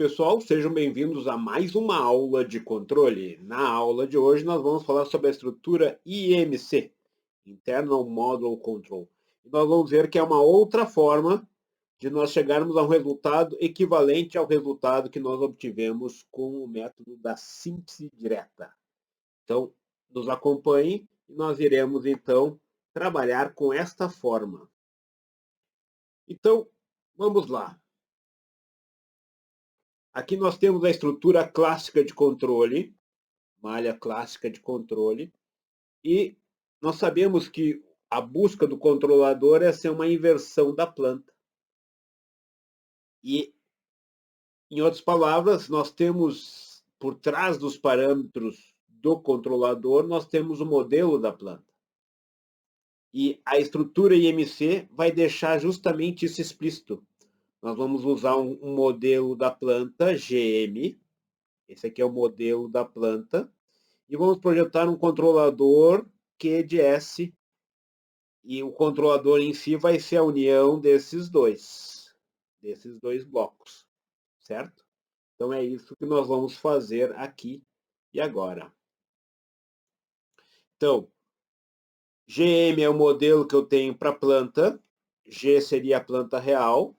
Pessoal, sejam bem-vindos a mais uma aula de controle. Na aula de hoje nós vamos falar sobre a estrutura IMC, Internal Model Control. E nós vamos ver que é uma outra forma de nós chegarmos a um resultado equivalente ao resultado que nós obtivemos com o método da síntese direta. Então, nos acompanhem e nós iremos então trabalhar com esta forma. Então, vamos lá. Aqui nós temos a estrutura clássica de controle, malha clássica de controle, e nós sabemos que a busca do controlador é ser uma inversão da planta. E, em outras palavras, nós temos, por trás dos parâmetros do controlador, nós temos o modelo da planta. E a estrutura IMC vai deixar justamente isso explícito. Nós vamos usar um modelo da planta, GM, esse aqui é o modelo da planta, e vamos projetar um controlador QDS, e o controlador em si vai ser a união desses dois blocos, certo? Então é isso que nós vamos fazer aqui e agora. Então, GM é o modelo que eu tenho para a planta, G seria a planta real,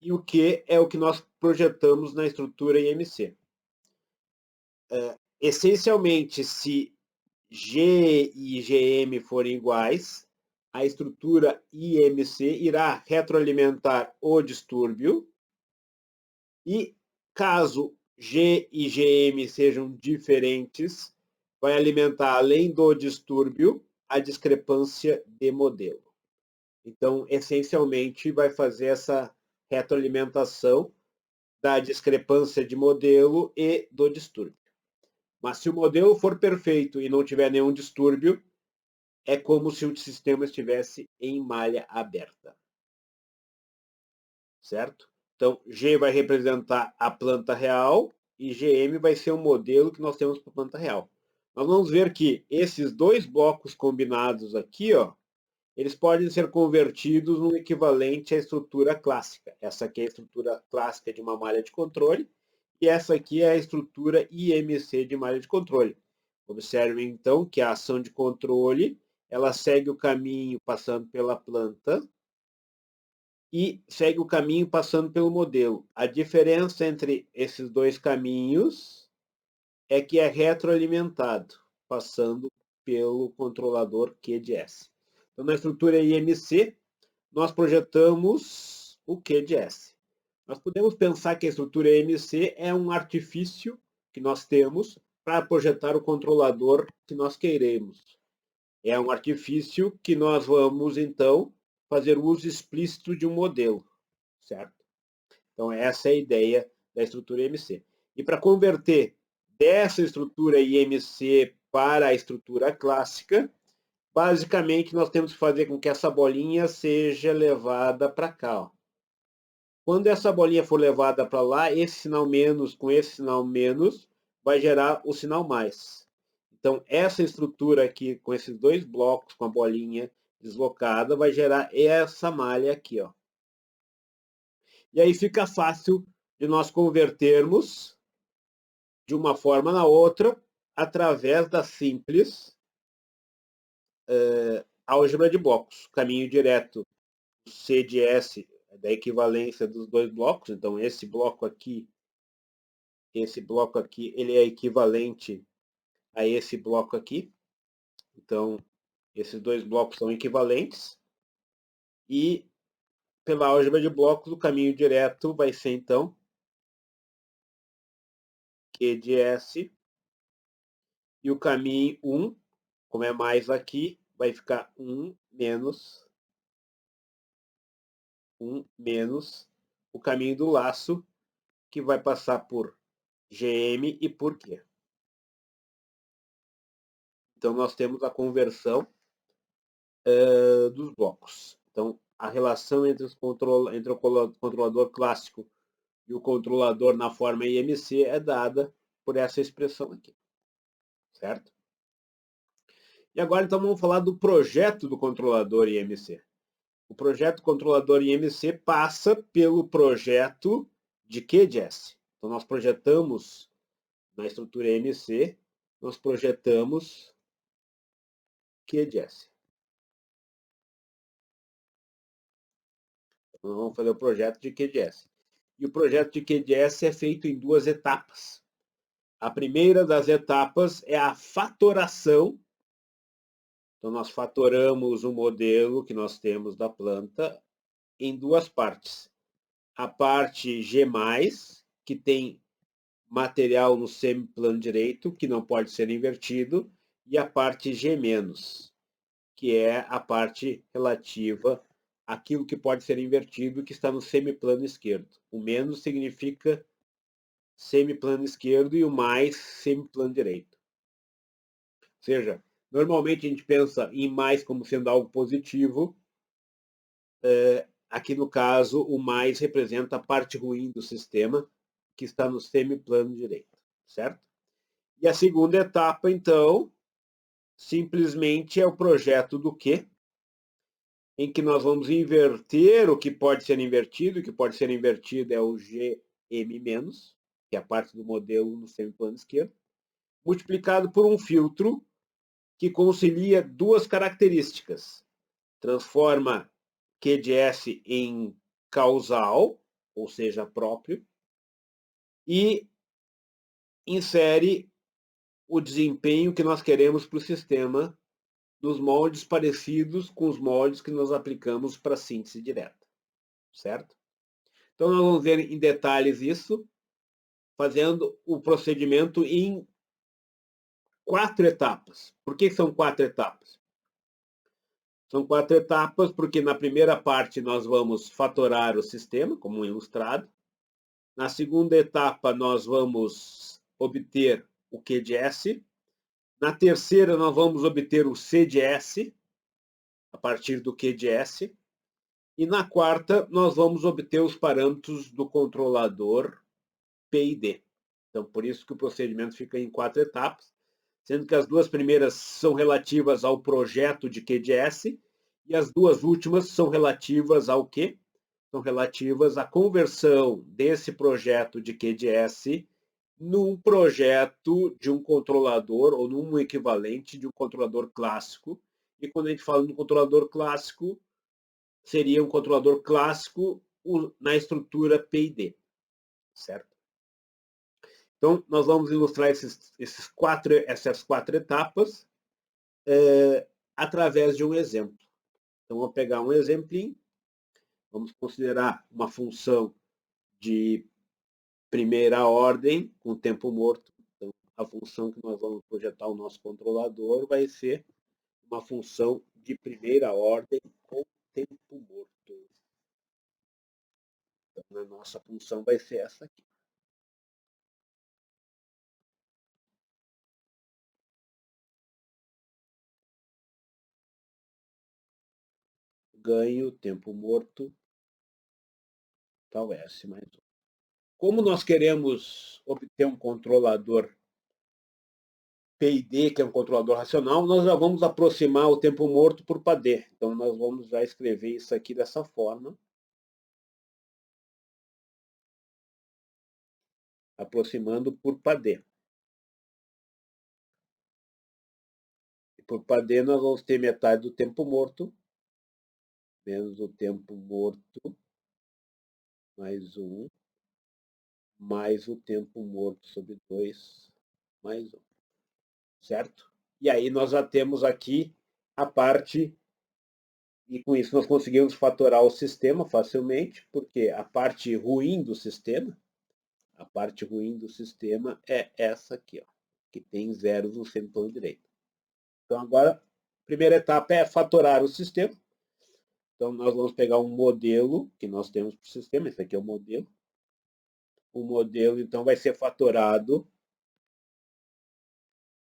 e o Q é o que nós projetamos na estrutura IMC. Essencialmente, se G e GM forem iguais, a estrutura IMC irá retroalimentar o distúrbio e, caso G e GM sejam diferentes, vai alimentar, além do distúrbio, a discrepância de modelo. Então, essencialmente, vai fazer essa retroalimentação da discrepância de modelo e do distúrbio. Mas se o modelo for perfeito e não tiver nenhum distúrbio, é como se o sistema estivesse em malha aberta. Certo? Então, G vai representar a planta real e GM vai ser o modelo que nós temos para a planta real. Nós vamos ver que esses dois blocos combinados aqui, ó, eles podem ser convertidos no equivalente à estrutura clássica. Essa aqui é a estrutura clássica de uma malha de controle e essa aqui é a estrutura IMC de malha de controle. Observem, então, que a ação de controle ela segue o caminho passando pela planta e segue o caminho passando pelo modelo. A diferença entre esses dois caminhos é que é retroalimentado, passando pelo controlador QDS. Então, na estrutura IMC, nós projetamos o QDS. Nós podemos pensar que a estrutura IMC é um artifício que nós temos para projetar o controlador que nós queremos. É um artifício que nós vamos, então, fazer uso explícito de um modelo, certo? Então, essa é a ideia da estrutura IMC. E para converter dessa estrutura IMC para a estrutura clássica, basicamente, nós temos que fazer com que essa bolinha seja levada para cá. Ó. Quando essa bolinha for levada para lá, esse sinal menos com esse sinal menos vai gerar o sinal mais. Então, essa estrutura aqui, com esses dois blocos, com a bolinha deslocada, vai gerar essa malha aqui. Ó. E aí fica fácil de nós convertermos de uma forma na outra através da simples álgebra de blocos. Caminho direto C de S da equivalência dos dois blocos. Então, esse bloco aqui, ele é equivalente a esse bloco aqui. Então, esses dois blocos são equivalentes. E, pela álgebra de blocos, o caminho direto vai ser, então, Q de S. E o caminho 1, como é mais aqui, vai ficar 1 menos o caminho do laço, que vai passar por GM e por Q. Então, nós temos a conversão dos blocos. Então, a relação entre o controlador clássico e o controlador na forma IMC é dada por essa expressão aqui. Certo? E agora, então, vamos falar do projeto do controlador IMC. O projeto controlador IMC passa pelo projeto de QDS. Então, nós projetamos na estrutura MC, nós projetamos Q de S. Então, nós vamos fazer o projeto de Q de S. E o projeto de Q de S é feito em 2 etapas. A primeira das etapas é a fatoração. Então, nós fatoramos o modelo que nós temos da planta em 2 partes. A parte G+, que tem material no semiplano direito, que não pode ser invertido, e a parte G-, que é a parte relativa àquilo que pode ser invertido, que está no semiplano esquerdo. O menos significa semiplano esquerdo e o mais semiplano direito. Ou seja, normalmente a gente pensa em mais como sendo algo positivo. Aqui no caso, o mais representa a parte ruim do sistema, que está no semiplano direito, certo? E a segunda etapa, então, simplesmente é o projeto do Q, em que nós vamos inverter o que pode ser invertido. O que pode ser invertido é o Gm-, que é a parte do modelo no semiplano esquerdo, multiplicado por um filtro que concilia 2 características. Transforma Q de S em causal, ou seja, próprio, e insere o desempenho que nós queremos para o sistema nos moldes parecidos com os moldes que nós aplicamos para a síntese direta, certo? Então, nós vamos ver em detalhes isso, fazendo o procedimento em 4 etapas. Por que são 4 etapas? São 4 etapas porque na primeira parte nós vamos fatorar o sistema, como ilustrado. Na segunda etapa nós vamos obter o Q de S. Na terceira nós vamos obter o C de S, a partir do Q de S. E na quarta nós vamos obter os parâmetros do controlador P e D. Então, por isso que o procedimento fica em 4 etapas, sendo que as 2 primeiras são relativas ao projeto de Q de S e as 2 últimas são relativas ao quê? São relativas à conversão desse projeto de Q de S num projeto de um controlador ou num equivalente de um controlador clássico. E quando a gente fala de um controlador clássico, seria um controlador clássico na estrutura PID, certo? Então, nós vamos ilustrar essas 4 etapas através de um exemplo. Então, vou pegar um exemplinho. Vamos considerar uma função de primeira ordem com tempo morto. Então, a função que nós vamos projetar o nosso controlador vai ser uma função de primeira ordem com tempo morto. Então, a nossa função vai ser essa aqui. Ganho tempo morto, tal S mais 1. Como nós queremos obter um controlador PID, que é um controlador racional, nós já vamos aproximar o tempo morto por PAD. Então, nós vamos já escrever isso aqui dessa forma. Aproximando por PAD. E por PAD nós vamos ter metade do tempo morto, menos o tempo morto, mais 1, mais o tempo morto sobre 2, mais 1. Certo? E aí nós já temos aqui a parte, e com isso nós conseguimos fatorar o sistema facilmente, porque a parte ruim do sistema, é essa aqui, ó, que tem zeros no semiplano direito. Então agora, a primeira etapa é fatorar o sistema. Então nós vamos pegar um modelo que nós temos para o sistema, esse aqui é o modelo. O modelo, então, vai ser fatorado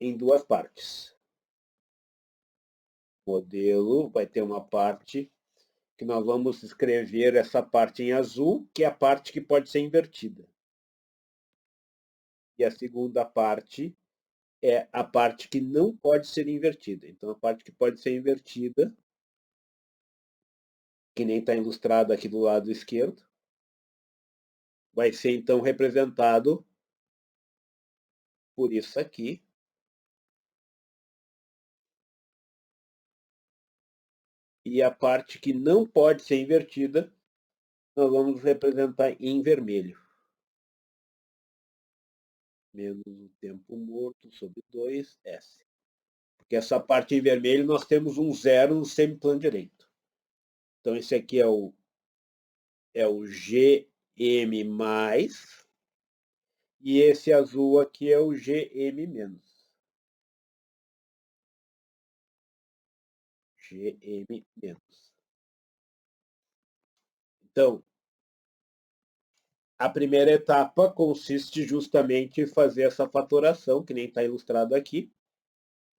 em 2 partes. O modelo vai ter uma parte que nós vamos escrever essa parte em azul, que é a parte que pode ser invertida. E a segunda parte é a parte que não pode ser invertida. Então, a parte que pode ser invertida, que nem está ilustrado aqui do lado esquerdo, vai ser então representado por isso aqui. E a parte que não pode ser invertida, nós vamos representar em vermelho. Menos o tempo morto sobre 2S. Porque essa parte em vermelho nós temos um zero no semiplano direito. Então esse aqui é o GM+, e esse azul aqui é o GM-. GM-. Então, a primeira etapa consiste justamente em fazer essa fatoração, que nem está ilustrado aqui.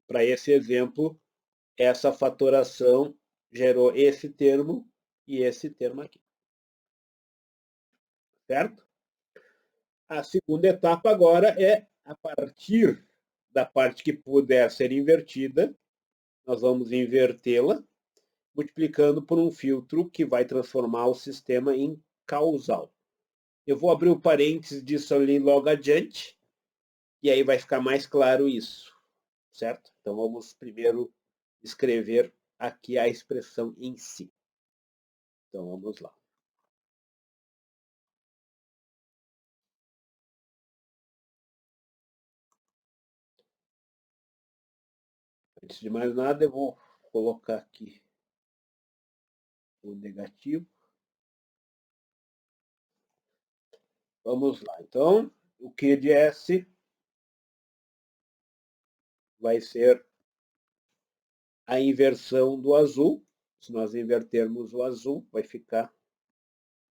Para esse exemplo, essa fatoração gerou esse termo e esse termo aqui. Certo? A segunda etapa agora é, a partir da parte que puder ser invertida, nós vamos invertê-la, multiplicando por um filtro que vai transformar o sistema em causal. Eu vou abrir o parênteses disso ali logo adiante, e aí vai ficar mais claro isso, certo? Então vamos primeiro escrever aqui a expressão em si. Então vamos lá. Antes de mais nada, eu vou colocar aqui o negativo. Vamos lá. Então, o Q de S vai ser a inversão do azul. Se nós invertermos o azul, vai ficar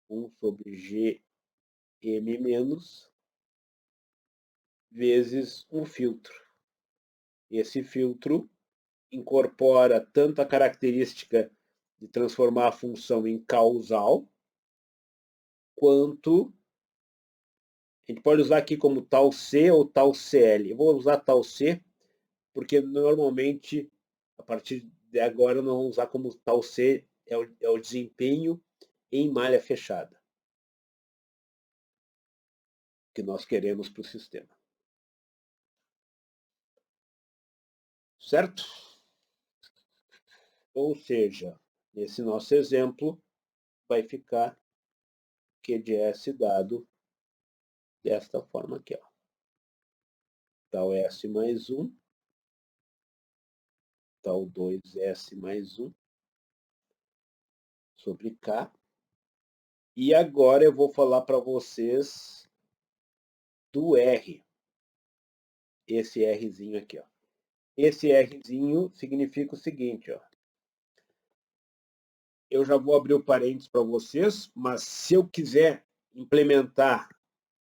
1 sobre GM menos vezes um filtro. Esse filtro incorpora tanto a característica de transformar a função em causal, quanto a gente pode usar aqui como tal C ou tal CL. Eu vou usar tal C, porque normalmente, a partir de agora, nós vamos usar como tal C, é o desempenho em malha fechada que nós queremos para o sistema. Certo? Ou seja, nesse nosso exemplo, vai ficar Q de S dado desta forma aqui. Ó. Tal S mais 1, tal 2S mais 1, sobre K. E agora eu vou falar para vocês do R. Esse Rzinho aqui. Ó. Esse Rzinho significa o seguinte. Ó. Eu já vou abrir o parênteses para vocês, mas se eu quiser implementar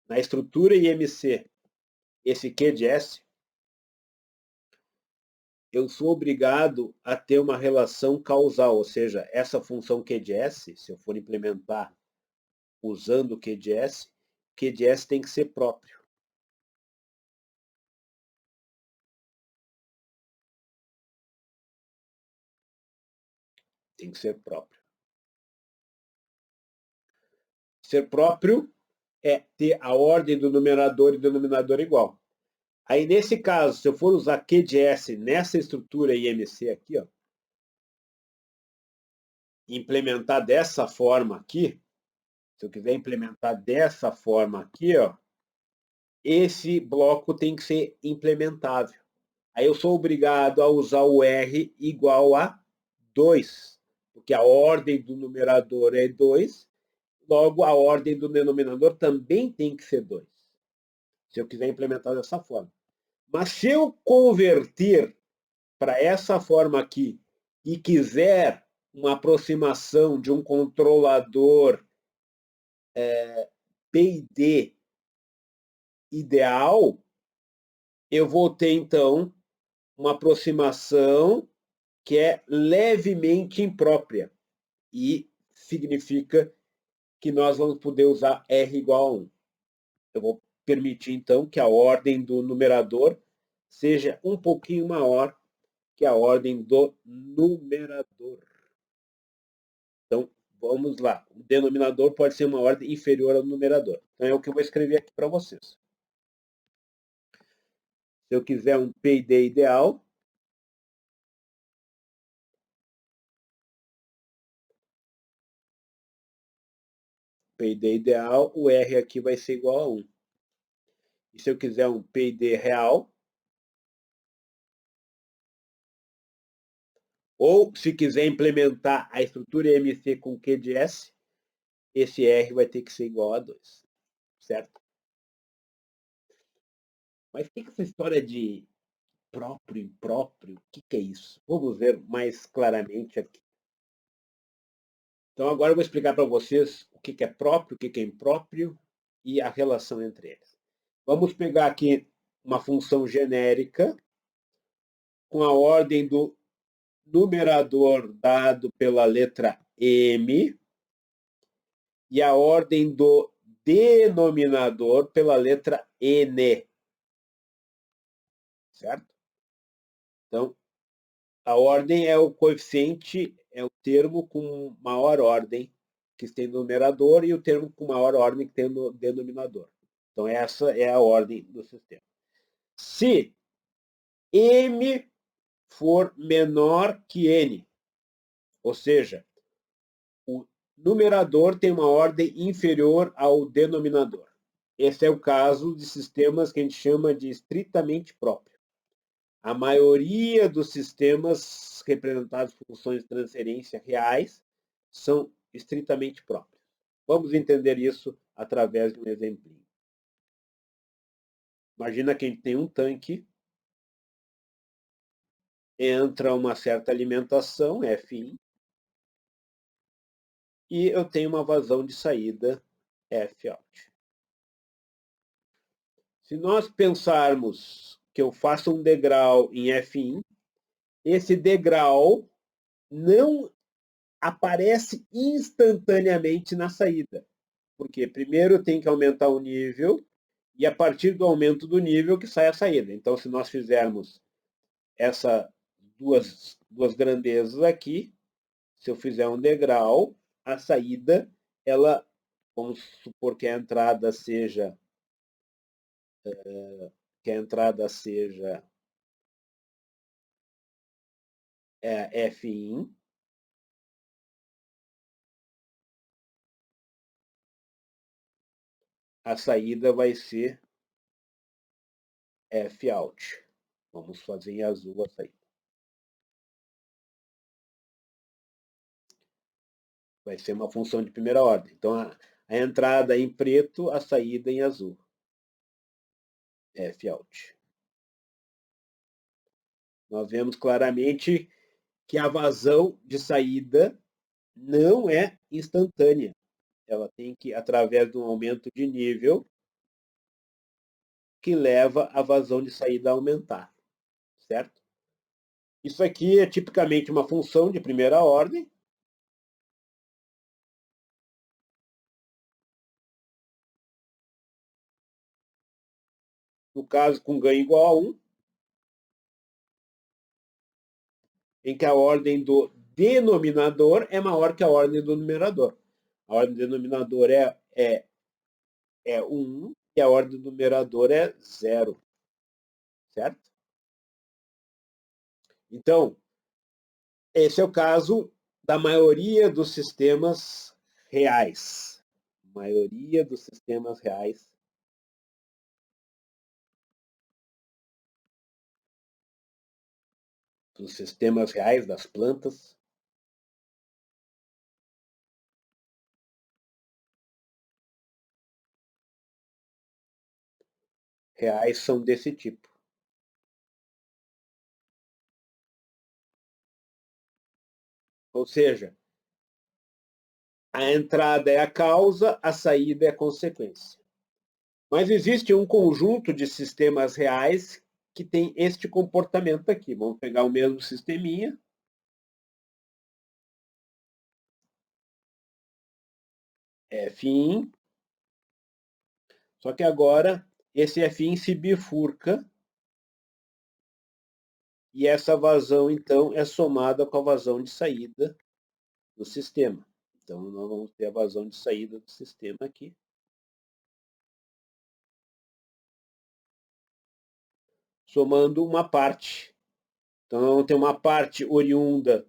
na estrutura IMC esse Q de S, eu sou obrigado a ter uma relação causal, ou seja, essa função Q de S, se eu for implementar usando o Q de S tem que ser próprio. Tem que ser próprio. Ser próprio é ter a ordem do numerador e do denominador igual. Aí, nesse caso, se eu for usar Q de S nessa estrutura IMC aqui, ó, implementar dessa forma aqui, se eu quiser implementar dessa forma aqui, ó, esse bloco tem que ser implementável. Aí eu sou obrigado a usar o R igual a 2, porque a ordem do numerador é 2, logo a ordem do denominador também tem que ser 2, se eu quiser implementar dessa forma. Mas se eu converter para essa forma aqui e quiser uma aproximação de um controlador PID ideal, eu vou ter, então, uma aproximação que é levemente imprópria. E significa que nós vamos poder usar R igual a 1. Eu vou permitir, então, que a ordem do numerador seja um pouquinho maior que a ordem do numerador. Então, vamos lá. O denominador pode ser uma ordem inferior ao numerador. Então, é o que eu vou escrever aqui para vocês. Se eu quiser um PID ideal, o R aqui vai ser igual a 1. E se eu quiser um PID real, ou se quiser implementar a estrutura MC com Q de S, esse R vai ter que ser igual a 2. Certo? Mas o que é essa história de próprio, impróprio? O que é isso? Vamos ver mais claramente aqui. Então, agora eu vou explicar para vocês o que é próprio, o que é impróprio e a relação entre eles. Vamos pegar aqui uma função genérica com a ordem do numerador dado pela letra M e a ordem do denominador pela letra N. Certo? Então, a ordem é o coeficiente, é o termo com maior ordem que tem no numerador e o termo com maior ordem que tem no denominador. Então, essa é a ordem do sistema. Se M for menor que N, ou seja, o numerador tem uma ordem inferior ao denominador. Esse é o caso de sistemas que a gente chama de estritamente próprio. A maioria dos sistemas representados por funções de transferência reais são estritamente próprios. Vamos entender isso através de um exemplinho. Imagina que a gente tem um tanque, entra uma certa alimentação, F1, e eu tenho uma vazão de saída, F-out. Se nós pensarmos que eu faço um degrau em F1, esse degrau não aparece instantaneamente na saída. Porque primeiro eu tenho que aumentar o nível e a partir do aumento do nível que sai a saída. Então, se nós fizermos essas duas grandezas aqui, se eu fizer um degrau, a saída, ela, vamos supor que a entrada seja F1, a saída vai ser F-out. Vamos fazer em azul a saída. Vai ser uma função de primeira ordem. Então, a entrada em preto, a saída em azul. F-out. Nós vemos claramente que a vazão de saída não é instantânea. Ela tem que, através de um aumento de nível, que leva a vazão de saída a aumentar. Certo? Isso aqui é tipicamente uma função de primeira ordem. No caso, com ganho igual a 1, em que a ordem do denominador é maior que a ordem do numerador. A ordem do denominador é 1 e a ordem do numerador é 0. Certo? Então, esse é o caso da maioria dos sistemas reais. A maioria dos sistemas reais. Dos sistemas reais das plantas. Reais são desse tipo. Ou seja, a entrada é a causa, a saída é a consequência. Mas existe um conjunto de sistemas reais que tem este comportamento aqui. Vamos pegar o mesmo sisteminha. F1. Só que agora esse F1 se bifurca e essa vazão, então, é somada com a vazão de saída do sistema. Então, nós vamos ter a vazão de saída do sistema aqui. Somando uma parte. Então, nós vamos ter uma parte oriunda,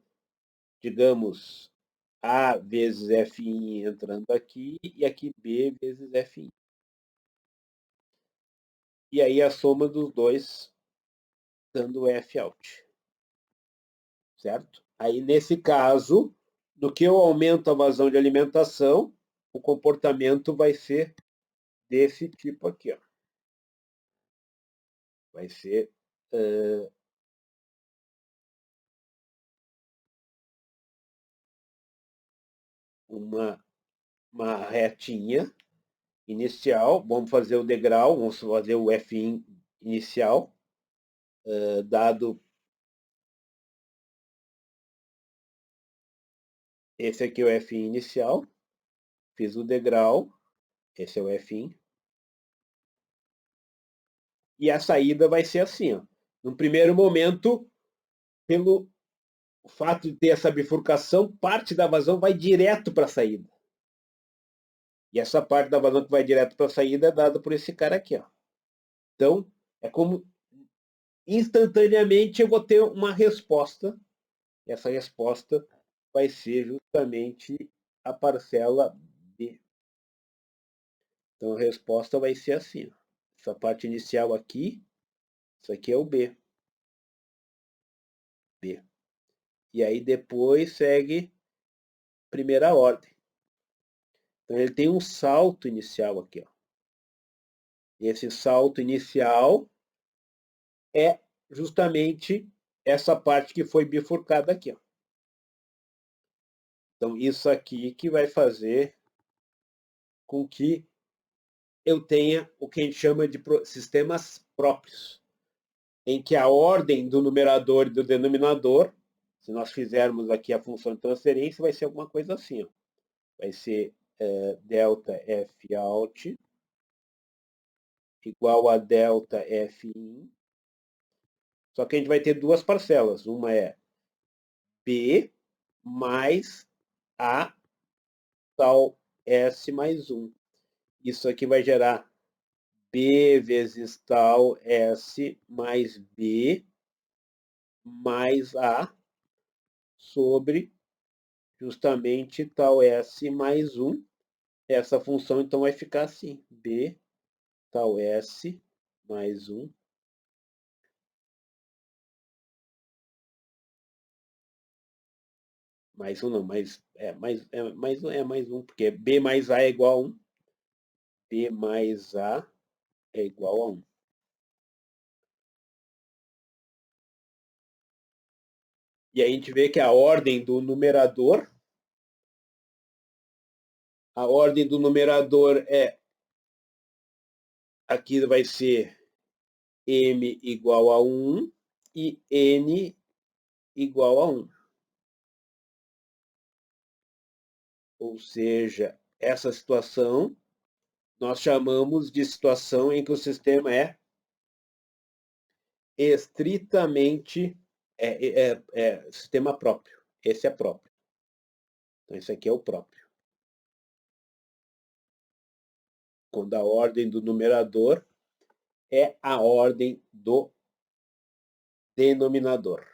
digamos, A vezes F entrando aqui, e aqui B vezes F. E aí a soma dos dois dando F out. Certo? Aí, nesse caso, no que eu aumento a vazão de alimentação, o comportamento vai ser desse tipo aqui. Ó. Vai ser uma retinha inicial. Vamos fazer o degrau, vamos fazer o F inicial, dado esse aqui é o F inicial, fiz o degrau, esse é o F. E a saída vai ser assim. Ó. No primeiro momento, pelo fato de ter essa bifurcação, parte da vazão vai direto para a saída. E essa parte da vazão que vai direto para a saída é dada por esse cara aqui. Ó. Então, é como instantaneamente eu vou ter uma resposta. Essa resposta vai ser justamente a parcela B. Então, a resposta vai ser assim. Ó. Essa parte inicial aqui, isso aqui é o B. B. E aí depois segue primeira ordem. Então, ele tem um salto inicial aqui. Ó. Esse salto inicial é justamente essa parte que foi bifurcada aqui. Ó. Então, isso aqui que vai fazer com que eu tenha o que a gente chama de sistemas próprios, em que a ordem do numerador e do denominador, se nós fizermos aqui a função de transferência, vai ser alguma coisa assim. Ó. Vai ser delta F out igual a delta F in. Só que a gente vai ter duas parcelas. Uma é B mais A tal S mais 1. Isso aqui vai gerar B vezes tal S mais B mais A sobre justamente tal S mais 1. Essa função, então, vai ficar assim. B tal S mais 1. Mais 1 não, mais 1, porque B mais A é igual a 1. B mais A é igual a 1. E aí a gente vê que a ordem do numerador é, aqui vai ser M igual a 1 e N igual a 1. Ou seja, essa situação nós chamamos de situação em que o sistema é estritamente sistema próprio. Esse é próprio. Então, esse aqui é o próprio. Quando a ordem do numerador é a ordem do denominador.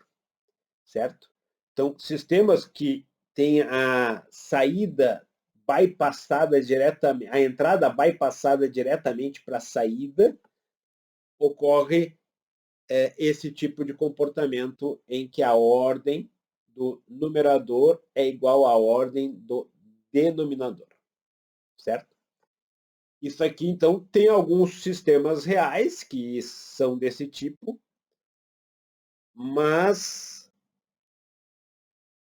Certo? Então, sistemas que têm a saída bypassada diretamente, a entrada bypassada diretamente para a saída, ocorre esse tipo de comportamento em que a ordem do numerador é igual à ordem do denominador. Certo? Isso aqui, então, tem alguns sistemas reais que são desse tipo, mas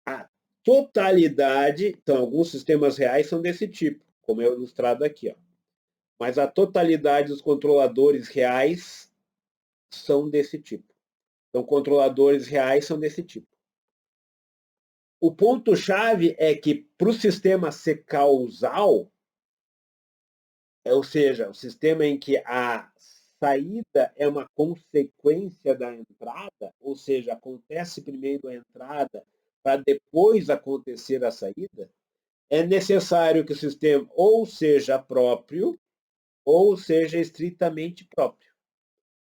a totalidade, então, alguns sistemas reais são desse tipo, como é ilustrado aqui. Ó. Mas a totalidade dos controladores reais são desse tipo. Então, controladores reais são desse tipo. O ponto-chave é que, para o sistema ser causal, ou seja, o sistema em que a saída é uma consequência da entrada, ou seja, acontece primeiro a entrada para depois acontecer a saída, é necessário que o sistema ou seja próprio ou seja estritamente próprio.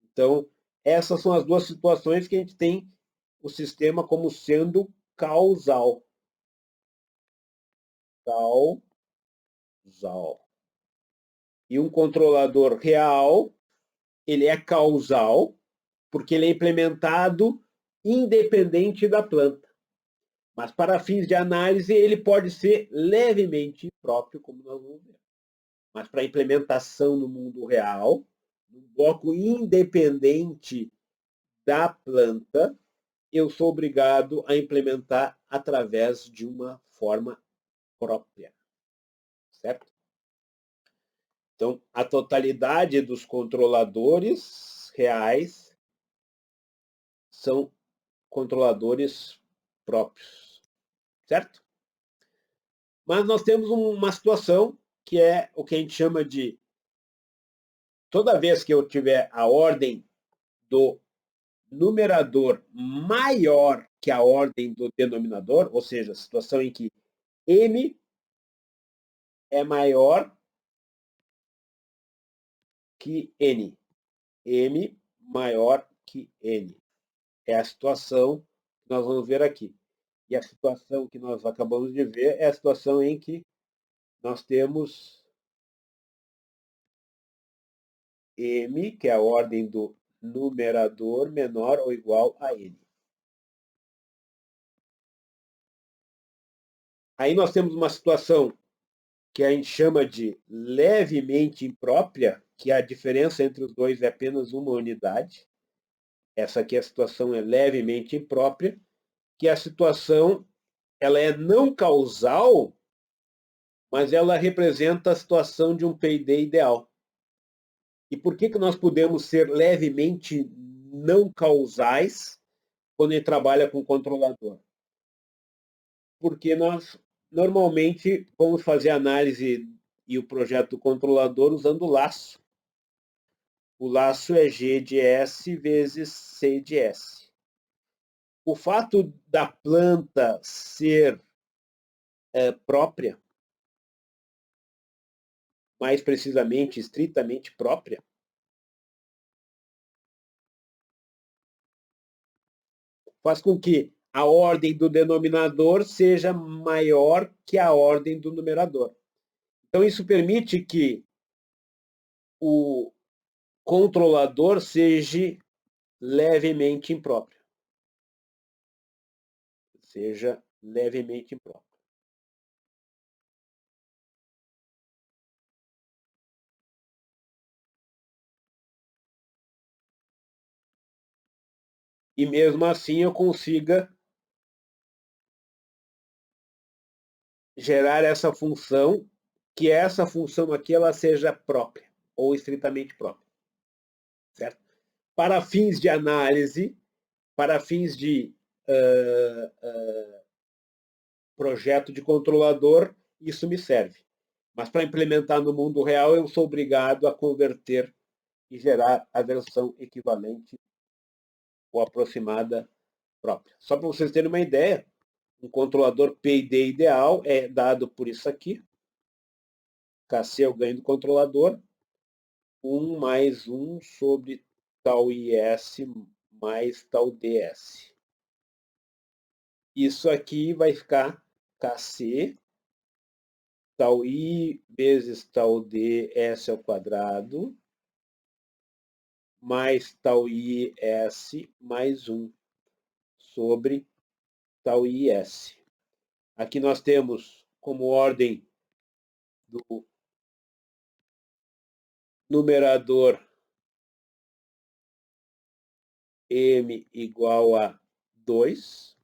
Então, essas são as duas situações que a gente tem o sistema como sendo causal. Causal. E um controlador real, ele é causal, porque ele é implementado independente da planta. Mas para fins de análise, ele pode ser levemente impróprio, como nós vamos ver. Mas para implementação no mundo real, um bloco independente da planta, eu sou obrigado a implementar através de uma forma própria. Certo? Então, a totalidade dos controladores reais são controladores próprios. Certo? Mas nós temos uma situação que é o que a gente chama de toda vez que eu tiver a ordem do numerador maior que a ordem do denominador, ou seja, a situação em que m é maior que n. m maior que n. É a situação que nós vamos ver aqui. E a situação que nós acabamos de ver é a situação em que nós temos m, que é a ordem do numerador menor ou igual a n. Aí nós temos uma situação que a gente chama de levemente imprópria, que a diferença entre os dois é apenas uma unidade. Essa aqui a situação é levemente imprópria, que a situação ela é não causal, mas ela representa a situação de um PID ideal. E por que nós podemos ser levemente não causais quando ele trabalha com controlador? Porque nós normalmente vamos fazer análise e o projeto do controlador usando o laço. O laço é G de S vezes C de S. O fato da planta ser própria, mais precisamente, estritamente própria, faz com que a ordem do denominador seja maior que a ordem do numerador. Então, isso permite que o controlador seja levemente impróprio. Seja levemente impróprio. E mesmo assim eu consiga gerar essa função, que essa função aqui ela seja própria, ou estritamente própria. Certo? Para fins de análise, para fins de projeto de controlador, isso me serve. Mas para implementar no mundo real, eu sou obrigado a converter e gerar a versão equivalente ou aproximada própria. Só para vocês terem uma ideia, um controlador PID ideal é dado por isso aqui. KC é o ganho do controlador. 1 mais 1 sobre tal IS mais tal DS. Isso aqui vai ficar KC, tal I vezes tal D, S ao quadrado, mais tal IS mais 1 sobre tal IS. Aqui nós temos como ordem do numerador M igual a 2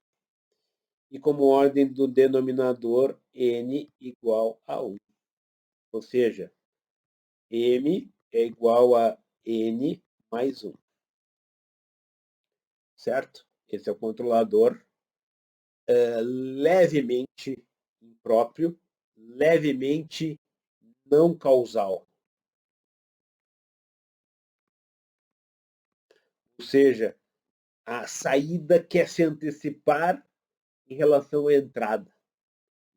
e como ordem do denominador N igual a 1. Ou seja, M é igual a N mais 1. Certo? Esse é o controlador levemente impróprio, levemente não causal. Ou seja, a saída quer se antecipar em relação à entrada.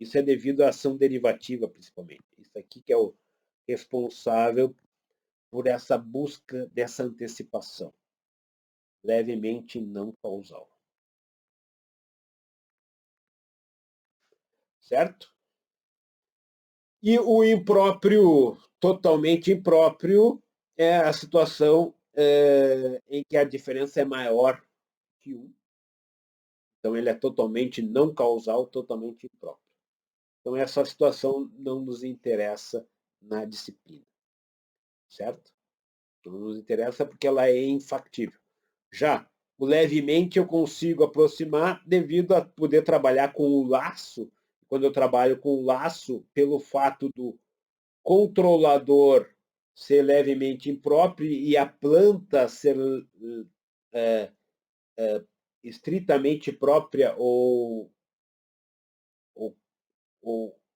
Isso é devido à ação derivativa, principalmente. Isso aqui que é o responsável por essa busca dessa antecipação, levemente não causal. Certo? E o impróprio, totalmente impróprio, é a situação em que a diferença é maior que 1. Então, ele é totalmente não causal, totalmente impróprio. Então, essa situação não nos interessa na disciplina. Certo? Não nos interessa porque ela é infactível. Já o levemente eu consigo aproximar devido a poder trabalhar com o laço. Quando eu trabalho com o laço, pelo fato do controlador ser levemente impróprio e a planta ser estritamente própria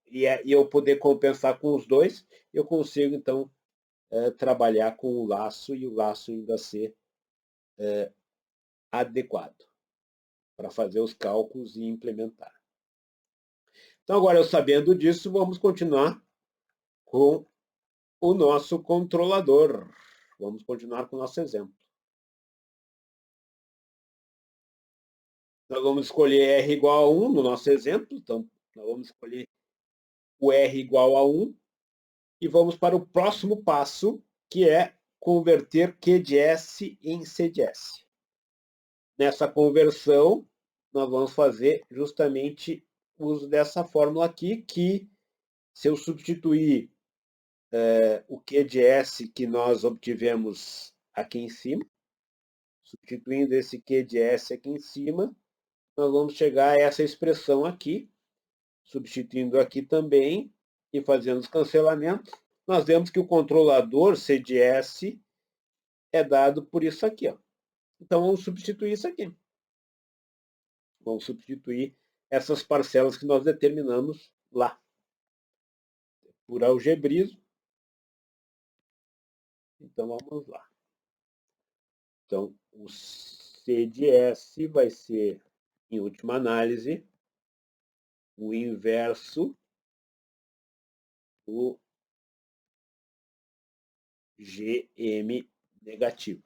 e eu poder compensar com os dois, eu consigo, então, trabalhar com o laço e o laço ainda ser adequado para fazer os cálculos e implementar. Então, agora, eu sabendo disso, vamos continuar com o nosso controlador. Vamos continuar com o nosso exemplo. Nós vamos escolher R igual a 1 no nosso exemplo. Então, nós vamos escolher o R igual a 1 e vamos para o próximo passo, que é converter Q de S em C de S. Nessa conversão, nós vamos fazer justamente uso dessa fórmula aqui, que se eu substituir o Q de S que nós obtivemos aqui em cima, substituindo esse Q de S aqui em cima, nós vamos chegar a essa expressão aqui, substituindo aqui também e fazendo os cancelamentos, nós vemos que o controlador C de S é dado por isso aqui. Ó. Então, vamos substituir isso aqui. Vamos substituir essas parcelas que nós determinamos lá. Por algebrismo. Então, vamos lá. Então, o C de S vai ser, em última análise, o inverso do GM negativo,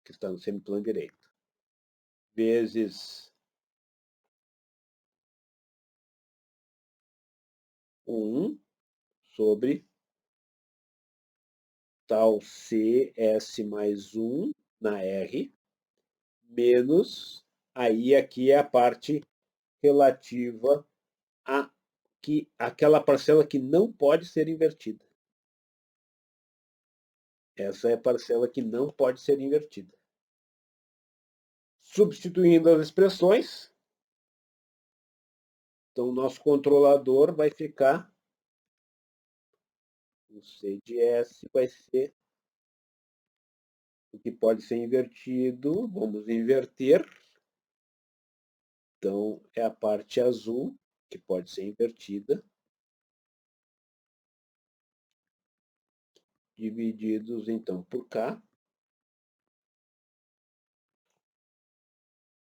que está no semiplano direito, vezes 1 sobre tal CS mais 1 na R, menos, aí aqui é a parte relativa a aquela parcela que não pode ser invertida. Essa é a parcela que não pode ser invertida. Substituindo as expressões, então o nosso controlador vai ficar, o C de S vai ser o que pode ser invertido, vamos inverter. Então, é a parte azul, que pode ser invertida, divididos, então, por K.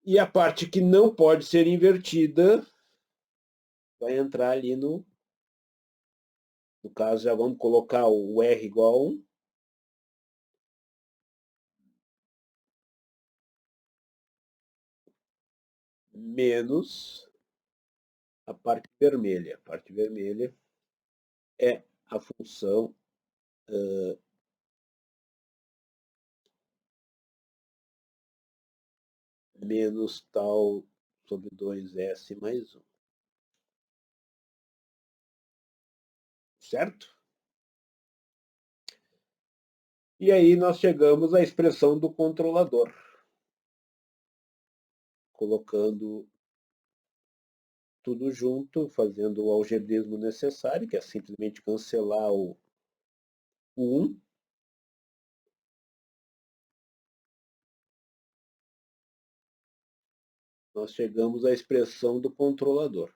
E a parte que não pode ser invertida vai entrar ali no caso, já vamos colocar o R igual a 1. Menos a parte vermelha. A parte vermelha é a função menos tal sobre 2S mais 1. Certo? E aí nós chegamos à expressão do controlador. Colocando tudo junto, fazendo o algebrismo necessário, que é simplesmente cancelar o 1. Nós chegamos à expressão do controlador.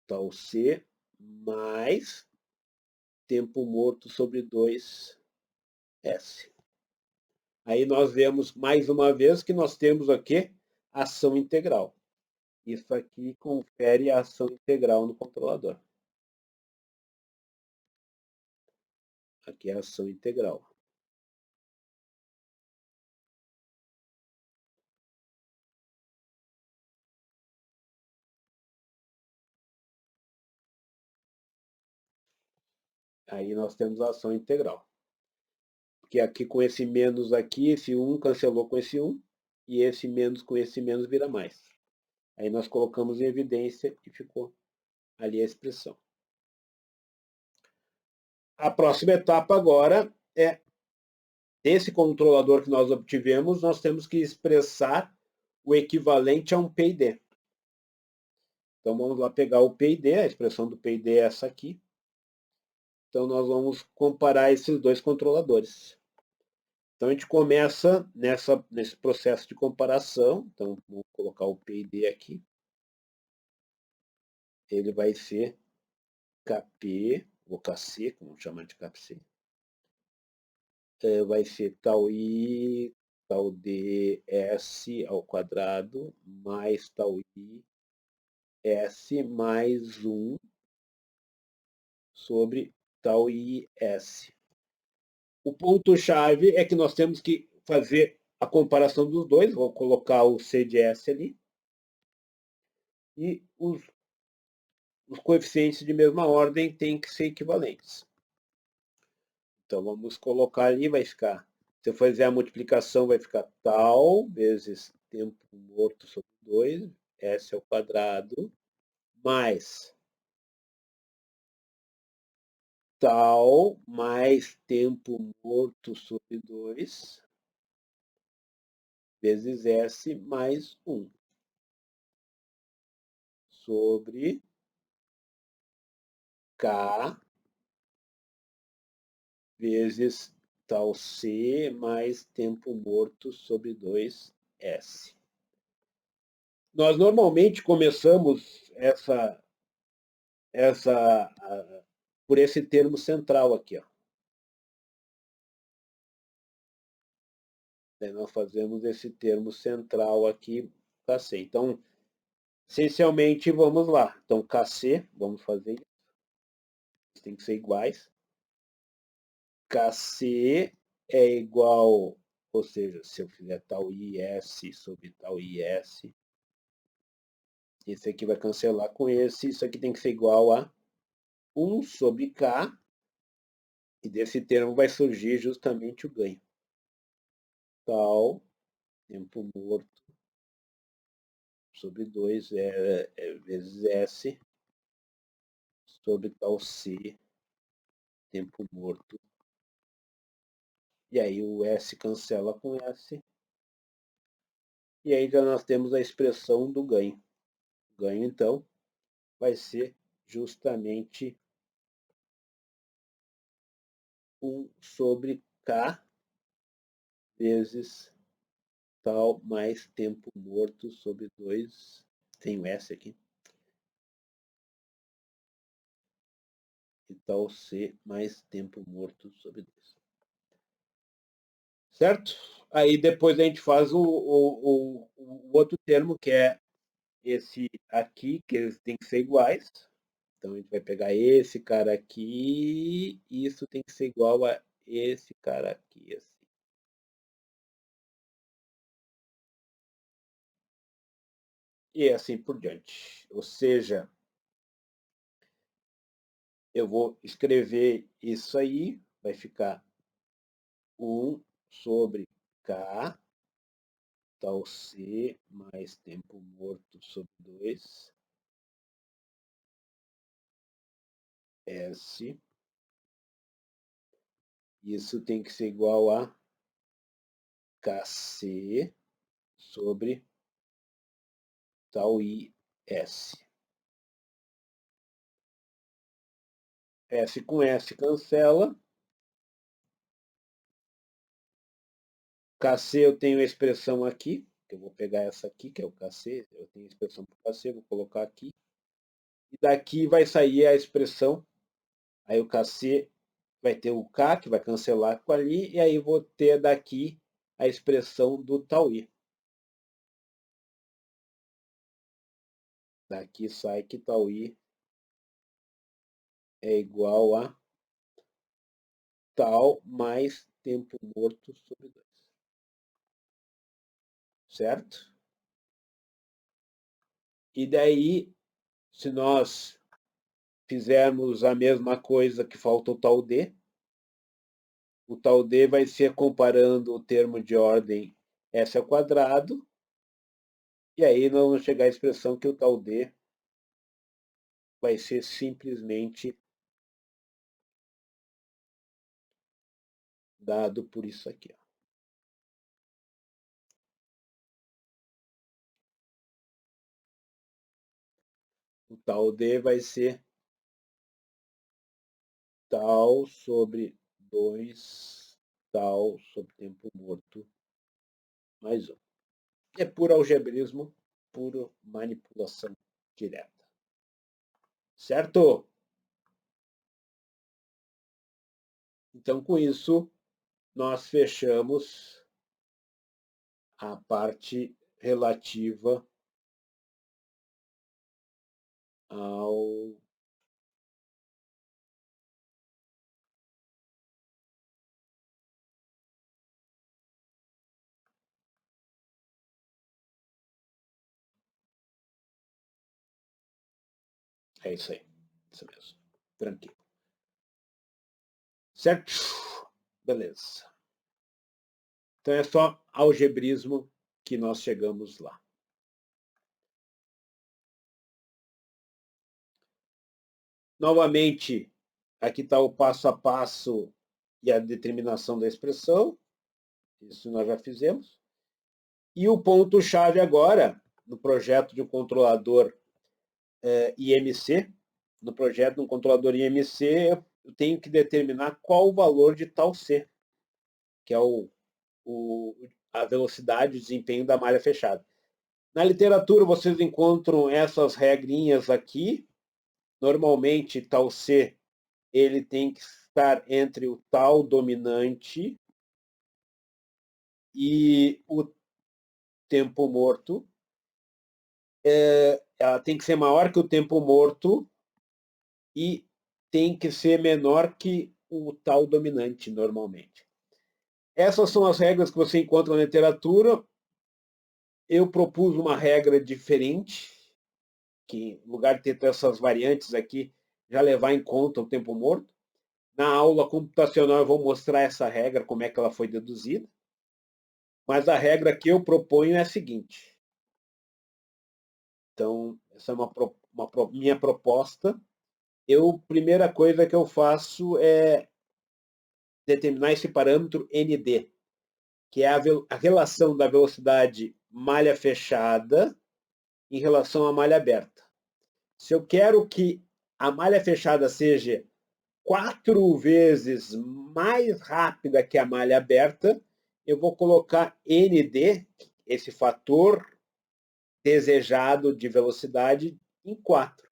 Tal C mais tempo morto sobre 2S. Aí nós vemos mais uma vez que nós temos aqui ação integral. Isso aqui confere a ação integral no controlador. Aqui é a ação integral. Aí nós temos a ação integral. Porque aqui com esse menos aqui, esse 1 cancelou com esse 1, e esse menos com esse menos vira mais. Aí nós colocamos em evidência e ficou ali a expressão. A próxima etapa agora é, desse controlador que nós obtivemos, nós temos que expressar o equivalente a um PID. Então vamos lá pegar o PID, a expressão do PID é essa aqui. Então nós vamos comparar esses dois controladores. Então a gente começa nesse processo de comparação. Então vamos colocar o PID aqui. Ele vai ser KP, ou KC, como chamar de KC. Vai ser tal I, tal ds ao quadrado, mais tal I, S mais 1 sobre tal IS. O ponto-chave é que nós temos que fazer a comparação dos dois. Vou colocar o C de S ali. E os coeficientes de mesma ordem têm que ser equivalentes. Então, vamos colocar ali, vai ficar... Se eu fizer a multiplicação, vai ficar tal vezes tempo morto sobre 2, S ao quadrado, mais tal mais tempo morto sobre 2, vezes S mais 1, sobre K vezes tal C mais tempo morto sobre 2S. Nós normalmente começamos por esse termo central aqui. Ó. Daí nós fazemos esse termo central aqui, KC. Então, essencialmente, vamos lá. Então, KC, vamos fazer isso. Tem que ser iguais. KC é igual, ou seja, se eu fizer tal IS sobre tal IS, esse aqui vai cancelar com esse, isso aqui tem que ser igual a 1 sobre K, e desse termo vai surgir justamente o ganho. Tal, tempo morto, sobre 2 vezes S, sobre tal C, tempo morto. E aí o S cancela com S. E aí já nós temos a expressão do ganho. O ganho, então, vai ser justamente 1 sobre K vezes tal mais tempo morto sobre 2. Tem o S aqui. E tal C mais tempo morto sobre 2. Certo? Aí depois a gente faz o outro termo, que é esse aqui, que eles têm que ser iguais. Então a gente vai pegar esse cara aqui, e isso tem que ser igual a esse cara aqui. Assim. E assim por diante. Ou seja, eu vou escrever isso aí, vai ficar 1 sobre K, tal C, mais tempo morto sobre 2, S. Isso tem que ser igual a KC sobre tal IS. S com S cancela. KC eu tenho a expressão aqui, que eu vou pegar essa aqui, que é o KC, eu tenho a expressão para o KC, vou colocar aqui. E daqui vai sair a expressão, aí o KC vai ter o K, que vai cancelar com ali, e aí vou ter daqui a expressão do tau I. Daqui sai que tal I é igual a tal mais tempo morto sobre 2. Certo? E daí, se nós fizermos a mesma coisa que falta o tal D vai ser comparando o termo de ordem S ao quadrado, e aí nós vamos chegar à expressão que o tal D vai ser simplesmente dado por isso aqui. Ó. O tal D vai ser tal sobre 2, tal sobre tempo morto, mais 1. É puro algebrismo, puro manipulação direta. Certo? Então, com isso, nós fechamos a parte relativa ao é isso aí. Isso mesmo. Tranquilo. Certo? Beleza. Então é só algebrismo que nós chegamos lá. Novamente, aqui está o passo a passo e a determinação da expressão. Isso nós já fizemos. E o ponto-chave agora, no projeto de um controlador IMC, no projeto de um controlador IMC, eu tenho que determinar qual o valor de tal C, que é a velocidade, o desempenho da malha fechada. Na literatura, vocês encontram essas regrinhas aqui. Normalmente, tal C ele tem que estar entre o tal dominante e o tempo morto. Ela tem que ser maior que o tempo morto e tem que ser menor que o tal dominante, normalmente. Essas são as regras que você encontra na literatura. Eu propus uma regra diferente, que em lugar de ter essas variantes aqui, já levar em conta o tempo morto. Na aula computacional eu vou mostrar essa regra, como é que ela foi deduzida. Mas a regra que eu proponho é a seguinte. Então, essa é minha proposta. Primeira coisa que eu faço é determinar esse parâmetro ND, que é a relação da velocidade malha fechada em relação à malha aberta. Se eu quero que a malha fechada seja 4 vezes mais rápida que a malha aberta, eu vou colocar ND, esse fator desejado de velocidade, em 4.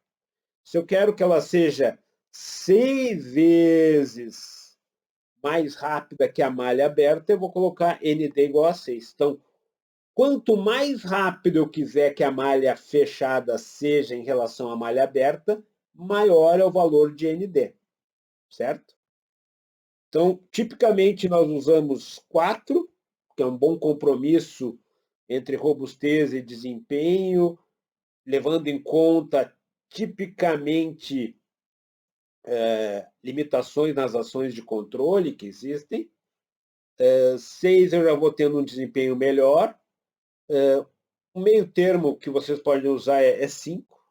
Se eu quero que ela seja 6 vezes mais rápida que a malha aberta, eu vou colocar ND igual a 6. Então, quanto mais rápido eu quiser que a malha fechada seja em relação à malha aberta, maior é o valor de ND. Certo? Então, tipicamente, nós usamos 4, que é um bom compromisso entre robustez e desempenho, levando em conta, tipicamente, limitações nas ações de controle que existem. 6 eu já vou tendo um desempenho melhor. O meio termo que vocês podem usar é 5.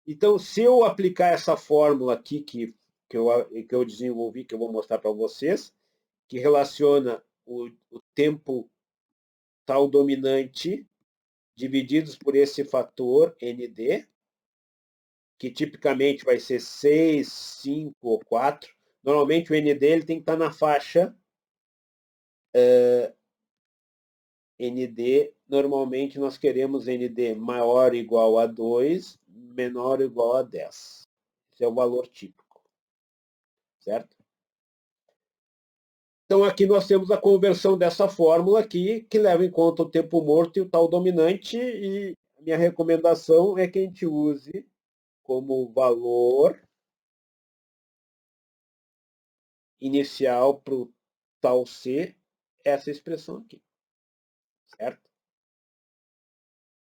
Então, se eu aplicar essa fórmula aqui que eu desenvolvi, que eu vou mostrar para vocês, que relaciona o tempo tal dominante divididos por esse fator ND, que tipicamente vai ser 6, 5 ou 4. Normalmente o ND ele tem que estar na faixa ND, normalmente nós queremos ND maior ou igual a 2, menor ou igual a 10. Esse é o valor típico. Certo? Então, aqui nós temos a conversão dessa fórmula aqui, que leva em conta o tempo morto e o tal dominante, e minha recomendação é que a gente use como valor inicial para o tal C essa expressão aqui, certo?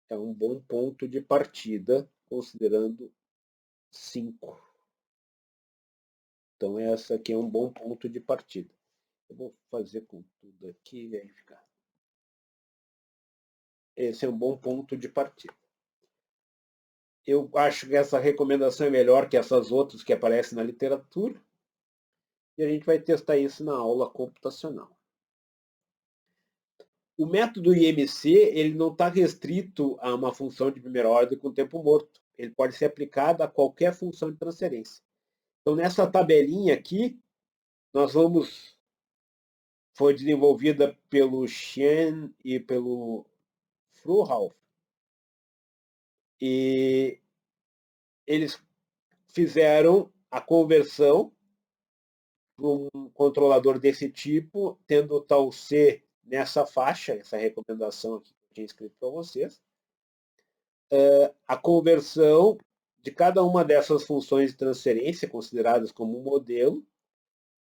É um bom ponto de partida, considerando 5. Então, essa aqui é um bom ponto de partida. Eu vou fazer com tudo aqui e aí ficar. Esse é um bom ponto de partida. Eu acho que essa recomendação é melhor que essas outras que aparecem na literatura. E a gente vai testar isso na aula computacional. O método IMC ele não está restrito a uma função de primeira ordem com tempo morto. Ele pode ser aplicado a qualquer função de transferência. Então, nessa tabelinha aqui, nós vamos... Foi desenvolvida pelo Shen e pelo Fruhauf. E eles fizeram a conversão para um controlador desse tipo, tendo o tal C nessa faixa, essa recomendação aqui que eu tinha escrito para vocês, a conversão de cada uma dessas funções de transferência, consideradas como um modelo,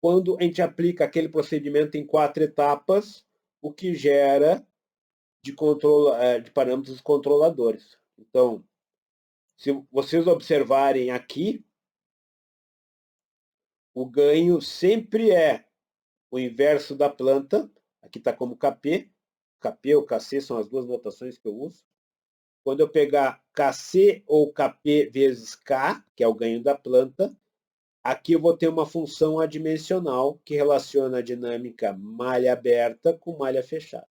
quando a gente aplica aquele procedimento em 4 etapas, o que gera de parâmetros controladores. Então, se vocês observarem aqui, o ganho sempre é o inverso da planta. Aqui está como KP. KP ou KC são as duas notações que eu uso. Quando eu pegar KC ou KP vezes K, que é o ganho da planta, aqui eu vou ter uma função adimensional que relaciona a dinâmica malha aberta com malha fechada.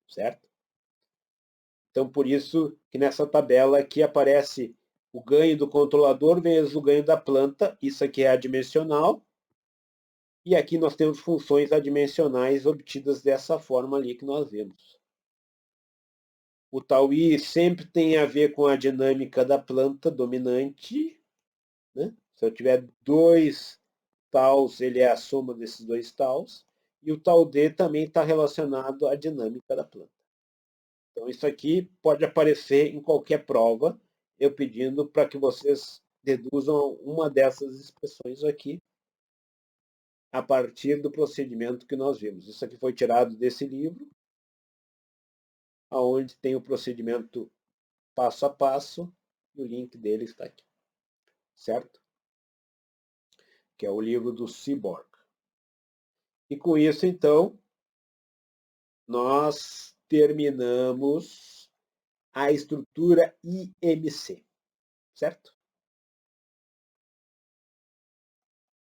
Certo? Então, por isso que nessa tabela aqui aparece o ganho do controlador vezes o ganho da planta. Isso aqui é adimensional. E aqui nós temos funções adimensionais obtidas dessa forma ali que nós vemos. O tal I sempre tem a ver com a dinâmica da planta dominante. Né? Se eu tiver 2 taus, ele é a soma desses 2 taus. E o tal D também está relacionado à dinâmica da planta. Então, isso aqui pode aparecer em qualquer prova, eu pedindo para que vocês deduzam uma dessas expressões aqui, a partir do procedimento que nós vimos. Isso aqui foi tirado desse livro, onde tem o procedimento passo a passo, e o link dele está aqui. Certo? Que é o livro do Seaborg. E com isso, então, nós terminamos a estrutura IMC. Certo?